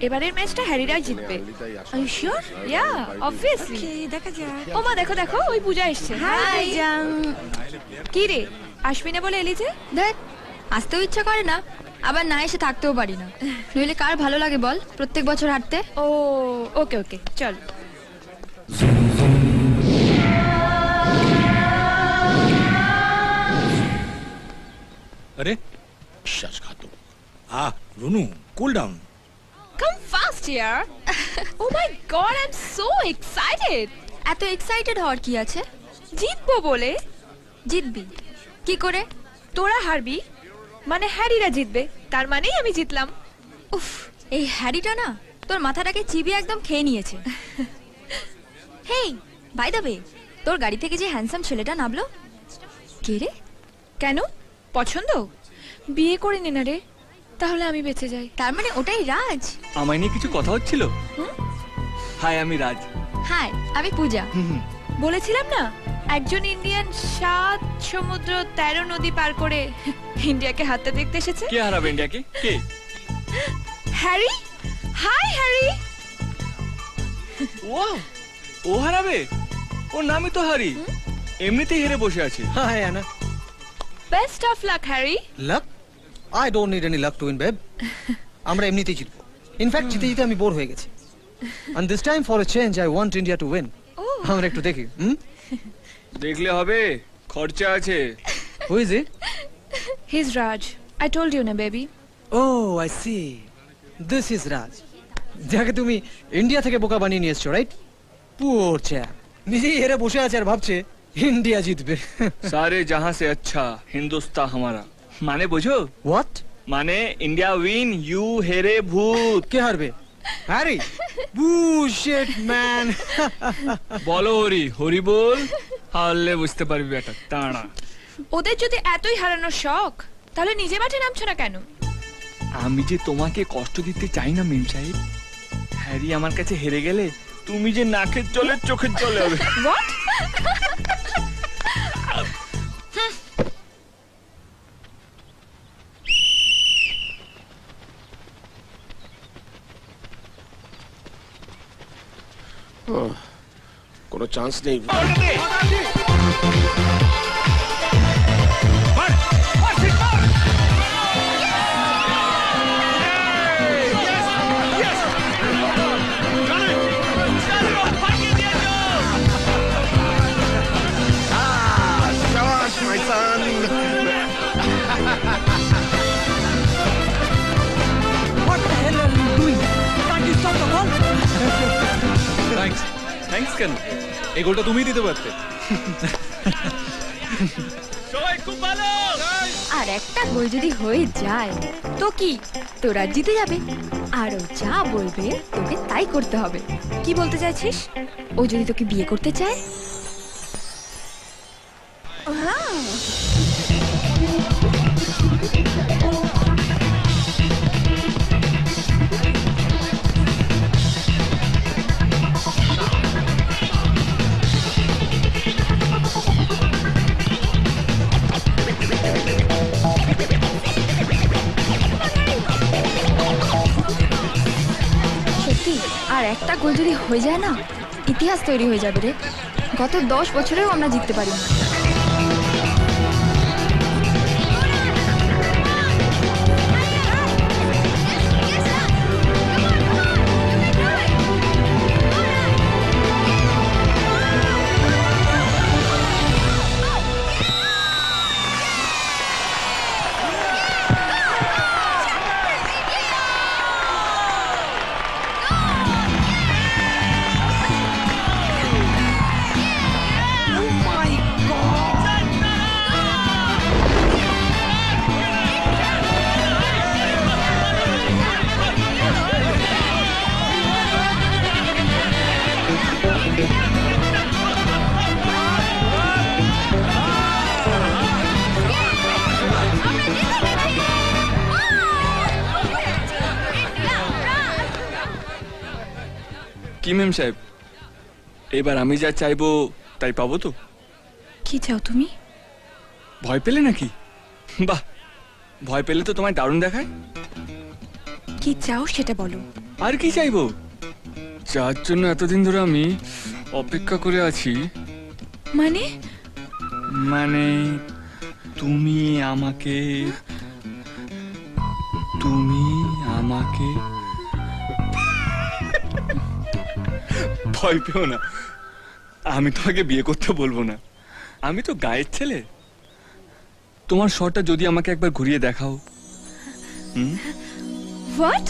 এবারের ম্যাচটা হ্যারিরাই জিতবে। Are you sure? Yeah, obviously. দেখা যাক। ওমা দেখো দেখো, ওই পূজা এসেছে। হাই জান। কি রে, আসবি না বলে এলি যে? দেখ, আসতেও ইচ্ছা করে না, আবার না এসে থাকতেও পারি না। নইলে কার ভালো লাগে বল প্রত্যেক বছর হাঁটতে? ও ওকে ওকে, চল। अरे বিশ্বাসঘাতক। Runu, cool down. Come fast here. Oh my god, I'm so excited. এত এক্সাইটেড হওয়ার কি আছে? জিতবো বলে। জিতবি কি করে? তোরা হারবি মানে হ্যারিরা জিতবে, তার মানেই আমি জিতলাম। উফ, এই হ্যারিটা না তোর মাথাটাকে চিবিয়ে একদম খেয়ে নিয়েছে। হেই, বাই দ্য ওয়ে, তোর গাড়ি থেকে যে হ্যান্ডসাম ছেলেটা নামলো, কে রে? কেন, পছন্দ? বিয়ে করে নে না রে, তাহলে আমি বেঁচে যাই। তার মানে ওটাই রাজ? আমায় নিয়ে কিছু কথা হচ্ছিল। হাই, আমি রাজ। হাই, আমি পূজা। বলেছিলাম না, একজন ইন্ডিয়ান 7 সমুদ্র 13 নদী পার করে ইন্ডিয়াকে হাতটা দেখতে এসেছে। কে হারাবে ইন্ডিয়াকে? কে? হ্যারি। Hi Harry. ও হারাবে? ওর নামই তো হারি, এমনিতেই হেরে বসে আছে। Hi, Anna. Best of luck Harry. Luck? I don't need any luck to win, babe. আমরা এমনিতেই জিতবো। ইনফ্যাক্ট জিতে জিতে আমি বোর হয়ে গেছি। And this time for a change I want India to win. আমরা একটু দেখি। দেখলে হবে, খরচা আছে। Who is it? He's Raj. I told you na baby. Oh, I see. This is Raj. যাকে তুমি ইন্ডিয়া থেকে বোকা বানিয়ে নিয়ে এসছো, রাইট? Poor chap. নিজেই হেরে বসে আছে আর ভাবছে ইন্ডিয়া জিতবে। সারে জাহাঁ সে আচ্ছা হিন্দুস্তান হামারা। মানে বোঝো? What? মানে ইন্ডিয়া উইন, ইউ হেরে ভূত। কে হারবে? হ্যারি? Bullshit, man. বলো হরি, হরি বল, হারলে বুঝতে পারবি বেটা তাড়া। ওদের যদি এতই হারানোর শখ, তাহলে নিজে মাঠে নামছো না কেন? আমি যে তোমাকে কষ্ট দিতে চাই না মেম সাহেব। হ্যারি আমার কাছে হেরে গেলে তুমি যে নাকের জলে চোখের জলে হবে। What? কোনো চান্স নেই। My son. What the hell are you doing? Can't you stop the ball? Thanks. Thanks কেন? এই গোলটা তুমিই দিতে পারতে। সবাই খুব ভালো। আর একটা গোল যদি হয়ে যায় তো কি তোরা জিতে যাবে, আর ও যা বলবে তোকে তাই করতে হবে। কি বলতে চাইছিস? ও যদি তোকে বিয়ে করতে চায়, সত্যি আর একটা গোল যদি হয়ে যায় না, ইতিহাস তৈরি হয়ে যাবে রে। গত 10 বছরেও আমরা জিততে পারি না। কি মেম সাহেব, এবার আমি যা চাইবো তাই পাবো তো? কি চাও তুমি? ভয় পেলে নাকি? বাহ, ভয় পেলে তো তোমায় দারুণ দেখায়। কি চাও সেটা বলো। আর কি চাইবো? যার জন্য এতদিন ধরে আমি অপেক্ষা করে আছি, মানে মানে তুমি আমাকে ভয় পেও না, আমি তোমাকে বিয়ে করতে বলবো না। আমি তো গায়ের ছেলে। তোমার শটটা যদি আমাকে একবার ঘুরিয়ে দেখাও। হোয়াট?